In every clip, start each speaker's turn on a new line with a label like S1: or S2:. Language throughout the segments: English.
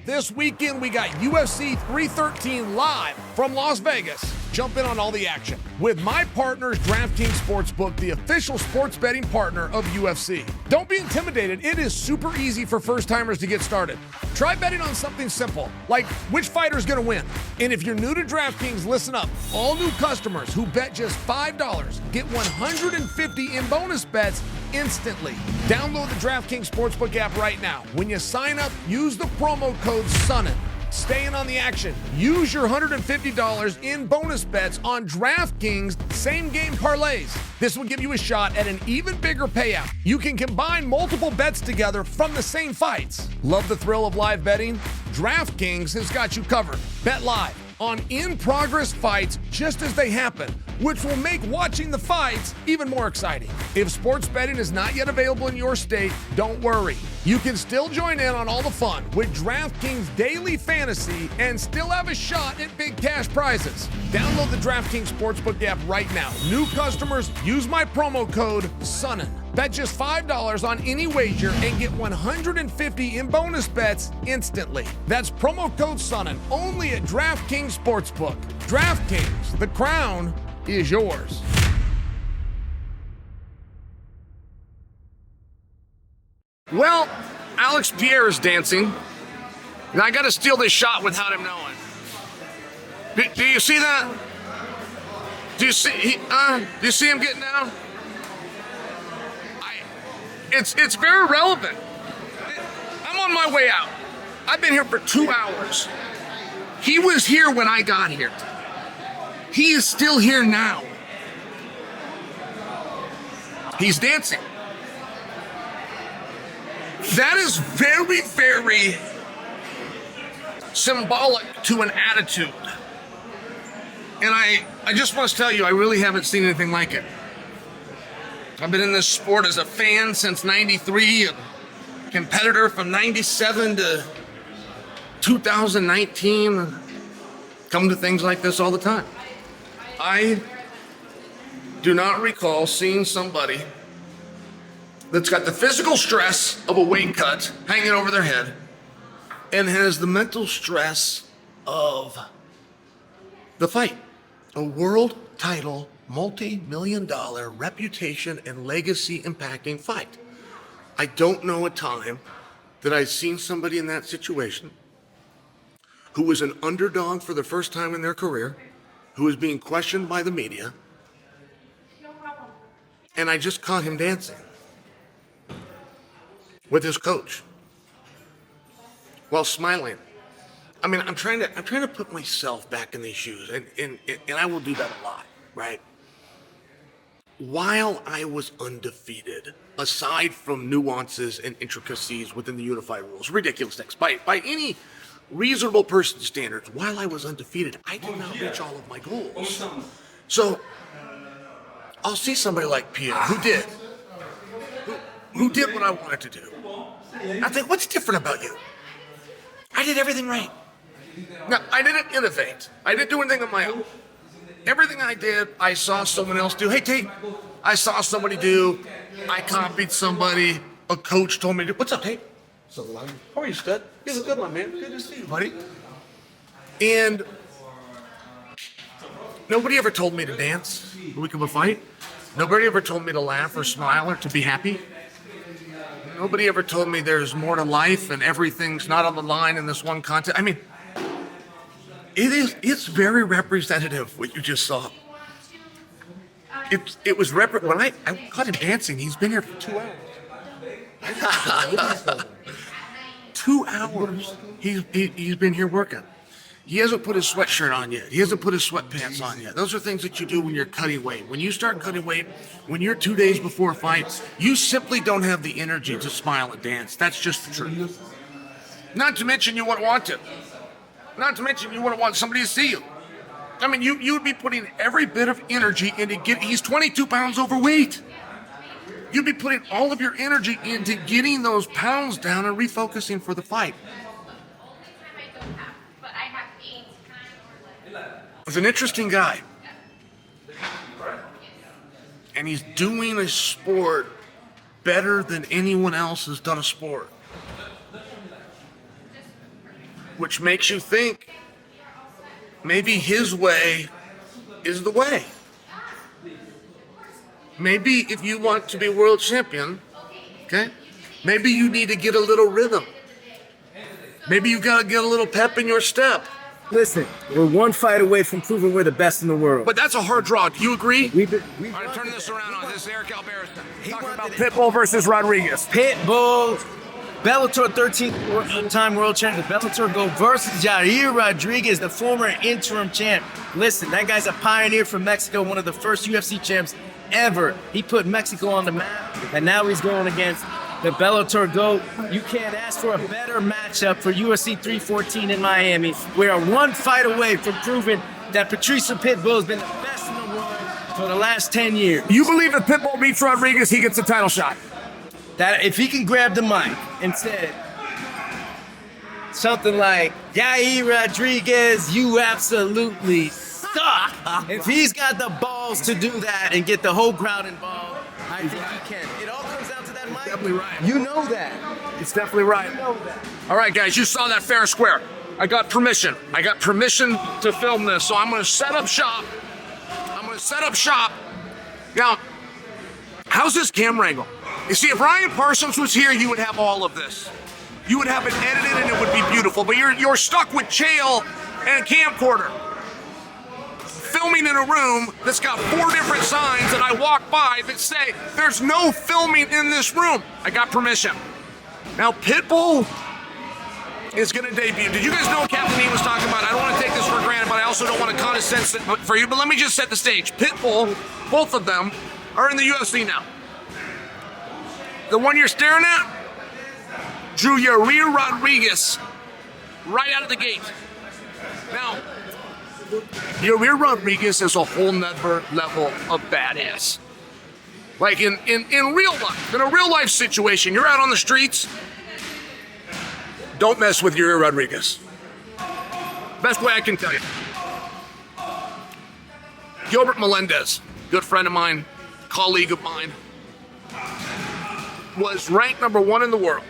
S1: This weekend, we got UFC 313 live from Las Vegas. Jump in on all the action with my partners, DraftKings Sportsbook, the official sports betting partner of UFC. Don't be intimidated. It is super easy for first-timers to get started. Try betting on something simple, like which fighter's going to win. And if you're new to DraftKings, listen up. All new customers who bet just $5 get $150 in bonus bets instantly. Download the DraftKings Sportsbook app right now. When you sign up, use the promo code SONNEN. Staying on the action, use your $150 in bonus bets on DraftKings same-game parlays. This will give you a shot at an even bigger payout. You can combine multiple bets together from the same fights. Love the thrill of live betting? DraftKings has got you covered. Bet live on in-progress fights just as they happen, which will make watching the fights even more exciting. If sports betting is not yet available in your state, don't worry. You can still join in on all the fun with DraftKings Daily Fantasy and still have a shot at big cash prizes. Download the DraftKings Sportsbook app right now. New customers, use my promo code SONNEN. Bet just $5 on any wager and get $150 in bonus bets instantly. That's promo code SONNEN only at DraftKings Sportsbook. DraftKings, the crown is yours. Well, Alex Pereira is dancing, and I got to steal this shot without him knowing. Do you see that? Do you see him getting down? It's very relevant. I'm on my way out. I've been here for 2 hours. He was here when I got here. He is still here now. He's dancing. That is very, very symbolic to an attitude. And I just want to tell you, I really haven't seen anything like it. I've been in this sport as a fan since '93, a competitor from '97 to 2019. Come to things like this all the time. I do not recall seeing somebody that's got the physical stress of a weight cut hanging over their head and has the mental stress of the fight. A world title, multi-million-dollar reputation and legacy impacting fight. I don't know a time that I've seen somebody in that situation who was an underdog for the first time in their career, who was being questioned by the media, and I just caught him dancing with his coach while smiling. I mean, I'm trying to put myself back in these shoes, and I will do that a lot, right? While I was undefeated, aside from nuances and intricacies within the unified rules, ridiculous things, by any reasonable person's standards, while I was undefeated, I did not reach all of my goals. So I'll see somebody like Pierre who did what I wanted to do. I think, what's different about you? I did everything right. Now, I didn't innovate. I didn't do anything on my own. Everything I did, I saw someone else do. Hey, Tate, I saw somebody do. I copied somebody. A coach told me to do. What's up, Tate? How are you, stud? You look good, my man. Good to see you, buddy. And nobody ever told me to dance the week of a fight. Nobody ever told me to laugh or smile or to be happy. Nobody ever told me there's more to life and everything's not on the line in this one contest. I mean, it's very representative what you just saw. It was when I caught him dancing. He's been here for 2 hours. 2 hours. He's been here working. He hasn't put his sweatshirt on yet. He hasn't put his sweatpants on yet. Those are things that you do when you're cutting weight. When you start cutting weight, when you're 2 days before a fight, you simply don't have the energy to smile and dance. That's just the truth. Not to mention you wouldn't want to. Not to mention you wouldn't want somebody to see you. I mean, you would be putting every bit of energy into he's 22 pounds overweight. You'd be putting all of your energy into getting those pounds down and refocusing for the fight. He's an interesting guy. And he's doing a sport better than anyone else has done a sport. which makes you think maybe his way is the way. Maybe if you want to be world champion, okay, maybe you need to get a little rhythm. Maybe you got to get a little pep in your step.
S2: Listen, we're one fight away from proving we're the best in the world.
S1: But that's a hard draw. Do you agree?
S2: We've
S1: All right, turn this around on this. Eric Alvarez talking about
S2: Pitbull versus Rodriguez. Pitbull, Bellator 13-time world champion. Bellator go versus Jair Rodriguez, the former interim champ. Listen, that guy's a pioneer from Mexico, one of the first UFC champs ever. He put Mexico on the map, and now he's going against the Bellator GOAT. You can't ask for a better matchup for UFC 314 in Miami. We are one fight away from proving that Patricio Pitbull has been the best in the world for the last 10 years.
S1: You believe if Pitbull beats Rodriguez, he gets a title shot?
S2: That if he can grab the mic and say something like, Jair Rodriguez, you absolutely suck. If he's got the balls to do that and get the whole crowd involved, I think he can. It all comes down to that mic.
S1: Definitely right.
S2: You know that.
S1: It's definitely right.
S2: You know that.
S1: All right, guys, you saw that fair and square. I got permission. to film this, so I'm going to set up shop. Now, how's this camera angle? You see, if Ryan Parsons was here, you would have all of this. You would have it edited and it would be beautiful, but you're stuck with Chael and a camcorder. Filming in a room that's got 4 different signs that I walk by that say there's no filming in this room. I got permission. Now Pitbull is going to debut. Did you guys know what Captain E was talking about? I don't want to take this for granted, but I also don't want to condescend for you. But let me just set the stage. Pitbull, both of them, are in the UFC now. The one you're staring at drew Jair Rodriguez right out of the gate. Now, Jair Rodriguez is a whole nother level of badass. Like in real life, in a real life situation, you're out on the streets, don't mess with Jair Rodriguez. Best way I can tell you. Gilbert Melendez, good friend of mine, colleague of mine, was ranked number 1 in the world.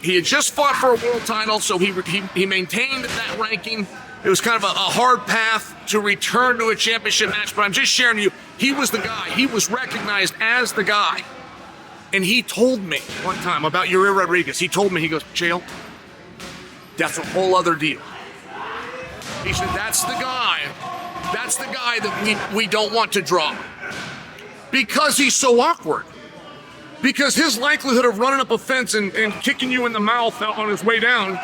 S1: He had just fought for a world title, so he maintained that ranking. It was kind of a hard path to return to a championship match, but I'm just sharing with you, he was the guy. He was recognized as the guy. And he told me one time about Jair Rodriguez. He told me, he goes, Chael, that's a whole other deal. He said, that's the guy that we don't want to draw. Because he's so awkward. Because his likelihood of running up a fence and kicking you in the mouth on his way down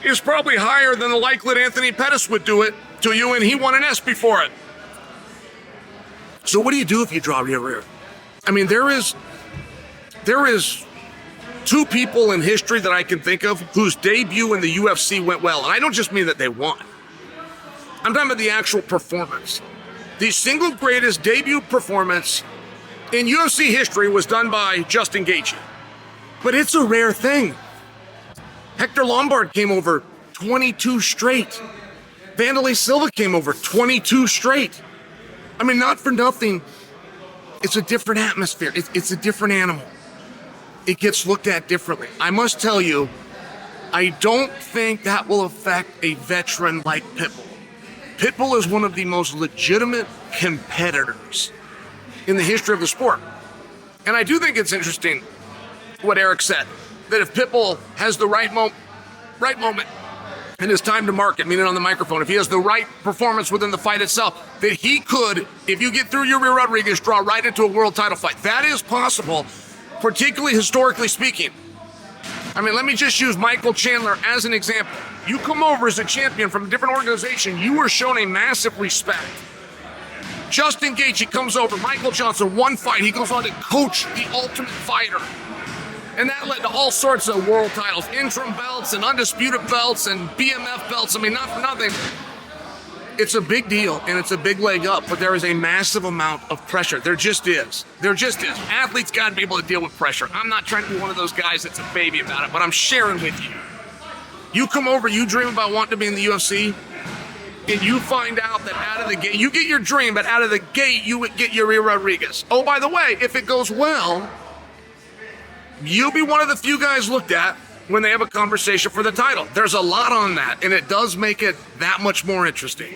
S1: is probably higher than the likelihood Anthony Pettis would do it to you, and he won an ESPY for it. So what do you do if you draw Jair? I mean, there is 2 people in history that I can think of whose debut in the UFC went well, and I don't just mean that they won. I'm talking about the actual performance. The single greatest debut performance in UFC history was done by Justin Gaethje. But it's a rare thing. Hector Lombard came over 22 straight. Vanderlei Silva came over 22 straight. I mean, not for nothing. It's a different atmosphere. It's a different animal. It gets looked at differently. I must tell you, I don't think that will affect a veteran like Pitbull. Pitbull is one of the most legitimate competitors in the history of the sport. And I do think it's interesting what Eric said, that if Pitbull has the right moment and his time to market, meaning on the microphone, if he has the right performance within the fight itself, that he could, if you get through Jair Rodriguez, draw right into a world title fight. That is possible, particularly historically speaking. I mean, let me just use Michael Chandler as an example. You come over as a champion from a different organization, you were shown a massive respect. Justin Gaethje comes over, Michael Johnson, 1 fight, he goes on to coach the Ultimate Fighter. And that led to all sorts of world titles, interim belts and undisputed belts and BMF belts. I mean, not for nothing. It's a big deal and it's a big leg up, but there is a massive amount of pressure. There just is. Athletes got to be able to deal with pressure. I'm not trying to be one of those guys that's a baby about it, but I'm sharing with you. You come over, you dream about wanting to be in the UFC, and you find out that out of the gate, you get your dream, but out of the gate, you would get Jair Rodriguez. Oh, by the way, if it goes well, you'll be one of the few guys looked at when they have a conversation for the title. There's a lot on that, and it does make it that much more interesting.